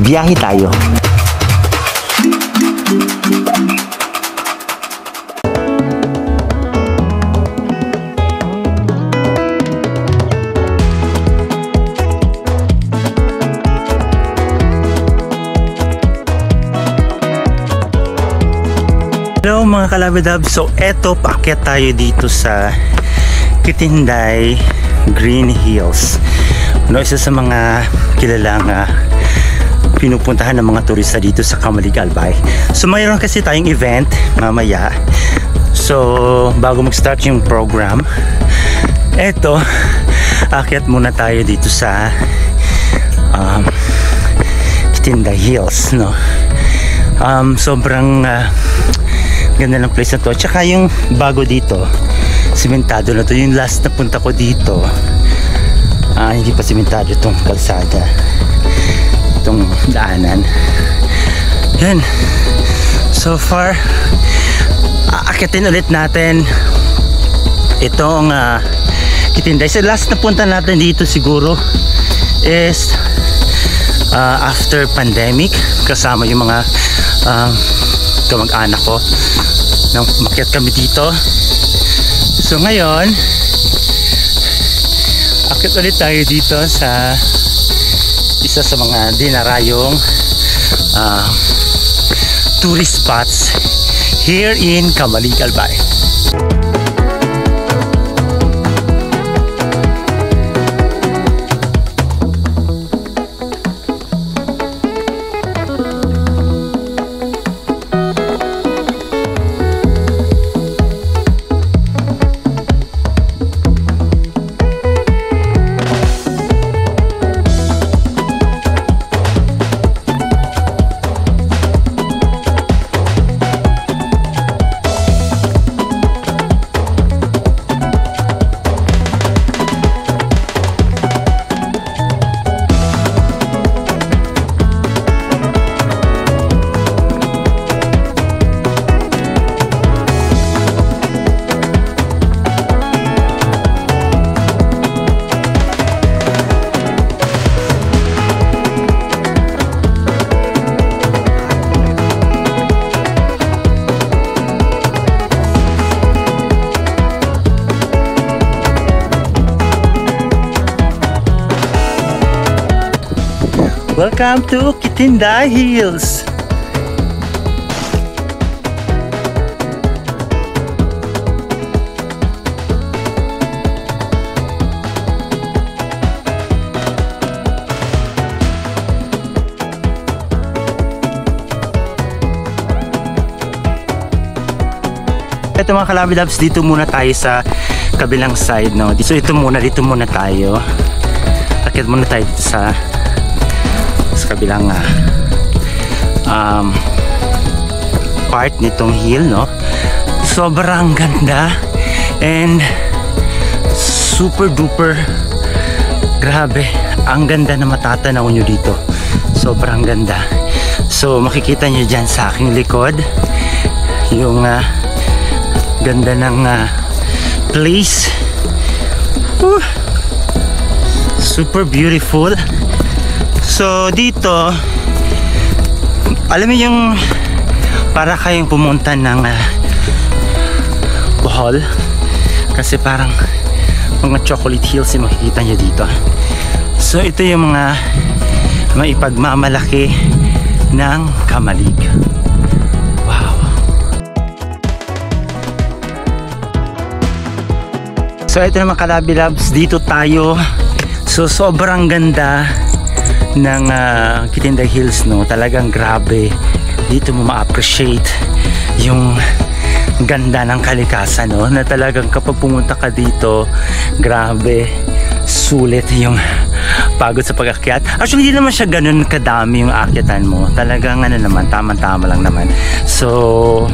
biyahe tayo. Hello mga kalabidab, so eto paakyat tayo dito sa Kitinday Green Hills. Isa sa mga kilalang pinupuntahan ng mga turista dito sa Camalik Albay. So mayroon kasi tayong event mamaya. So bago mag-start yung program, eto aakyat muna tayo dito sa Kitinday Hills, no? Sobrang ganda ng place na to. Tsaka yung bago dito, simentado na to. Yung last na punta ko dito, hindi pa simentado itong kalsada, itong daanan. Yan. So far, aakyatin ulit natin itong Kitinday. So last na punta natin dito siguro is after pandemic, kasama yung mga kamag-anak ko nang umakyat kami dito. So ngayon akyat ulit tayo dito sa isa sa mga dinarayong tourist spots here in Camalik Albay. Welcome to Kitinday Hills. Ito mga kalabidabs, dito muna tayo sa kabilang side, no? So dito muna tayo. Akyat muna tayo dito sa kabilang part nitong hill, no? Sobrang ganda and super duper grabe, ang ganda na matatanaw nyo dito. Sobrang ganda. So makikita nyo dyan sa aking likod yung ganda ng place. Super beautiful. So dito, alam mo yung para kayong pumunta ng Bohol, kasi parang mga chocolate hills yung makikita nyo dito. So ito yung mga maipagmamalaki ng Camalik. Wow. So ito naman kalabidabs, dito tayo. So sobrang ganda ng Kitinday Hills, no? Talagang grabe. Dito mo ma-appreciate yung ganda ng kalikasan, no? Na talagang kapag pumunta ka dito, grabe, sulit yung pagod sa pag-akyat. Actually, hindi naman siya ganun kadami yung akyatan mo. Talagang naman, tama-tama lang naman. So,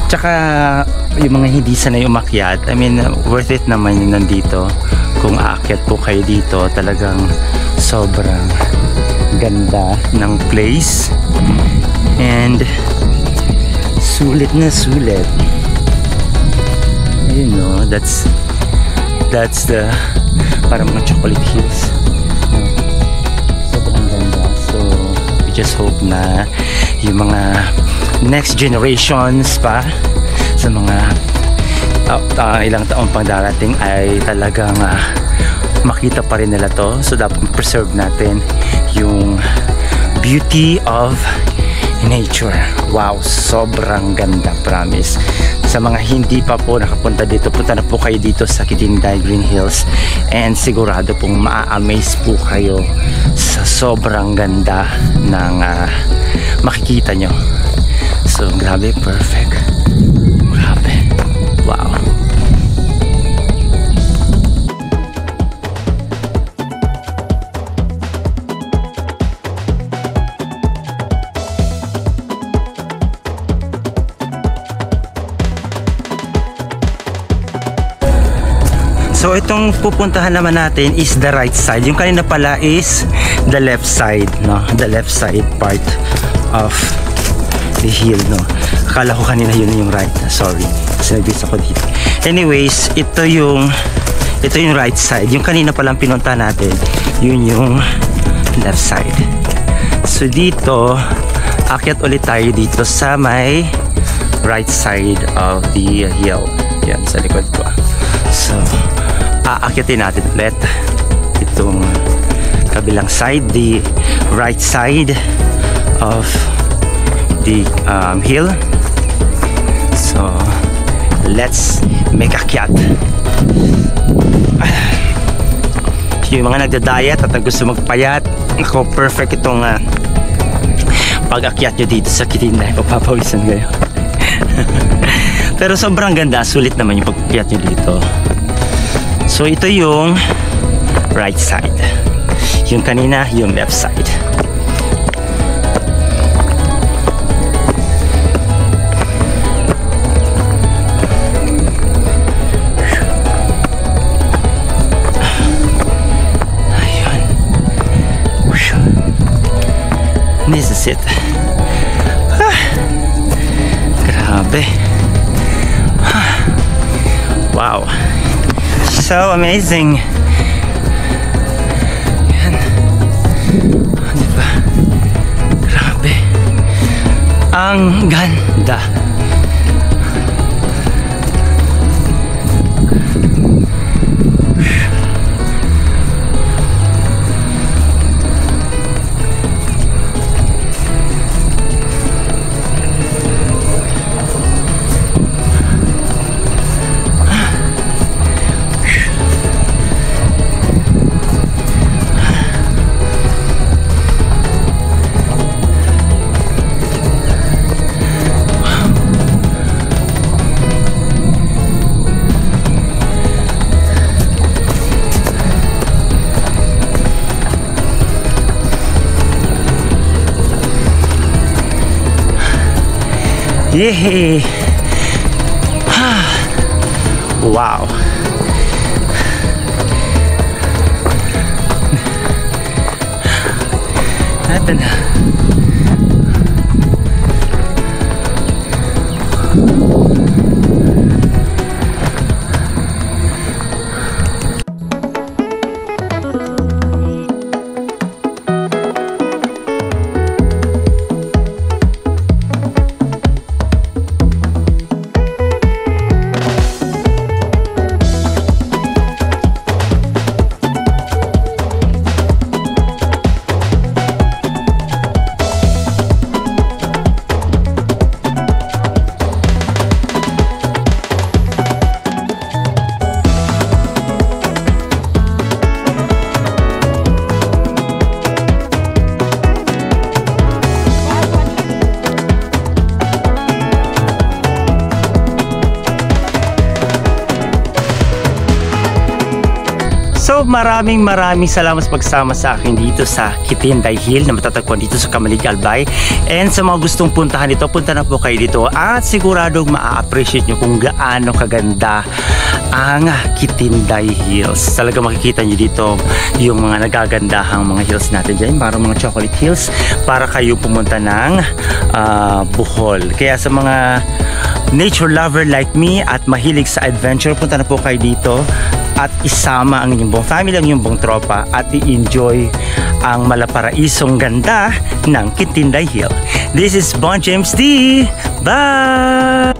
tsaka yung mga hindi sanay umakyat, I mean, worth it naman yung nandito. Kung aakyat po kayo dito, talagang sobrang ganda ng place and sulit na sulit. Ayun, no, that's the parang mga chocolate hills. Sobrang ganda. So just hope na yung mga next generations pa sa mga ilang taon pang darating ay talagang makita pa rin nila to. So dapat preserve natin yung beauty of nature. Wow, sobrang ganda, promise. Sa mga hindi pa po nakapunta dito, punta na po kayo dito sa Kitinday Green Hills and sigurado pong maa-amaze po kayo sa sobrang ganda ng makikita nyo. So grabe, perfect. Grabe, wow. So itong pupuntahan naman natin is the right side. Yung kanina pala is the left side, no? The left side part of the hill, no? Akala ko kanina yun yung right. Sorry. Sinabis ako dito. Anyways, ito yung right side. Yung kanina palang pinunta natin, yun yung left side. So dito, akyat ulit tayo dito sa may right side of the hill. Yan, sa likod ko. So, aakyatin natin ulit itong kabilang side, the right side of the hill. So let's make akyat. Yung mga nagda-diet at gusto magpayat, ako perfect itong pag-akyat nyo dito sa Kitinday. Papawisan kayo. Pero sobrang ganda, sulit naman yung pag-akyat nyo dito. So ito yung right side. Yung kanina, yung left side. Ayun. This is it. Grabe. Wow. So amazing. Yan. Diba? Grabe. Ang ganda. Yay! Wow! Ito na. So maraming salamat sa pagsama sa akin dito sa Kitinday Hill na matatagpuan dito sa Kamalig Albay. And sa mga gustong puntahan dito, punta na po kayo dito at siguradong maa-appreciate nyo kung gaano kaganda ang Kitinday Hills. Talaga makikita nyo dito yung mga nagagandahang mga hills natin dyan, parang mga chocolate hills para kayo pumunta ng Bohol. Kaya sa mga nature lover like me at mahilig sa adventure, punta na po kayo dito at isama ang inyong buong family, ang inyong buong tropa at i-enjoy ang malaparaisong ganda ng Kitinday Hill. This is Bon James D. Bye!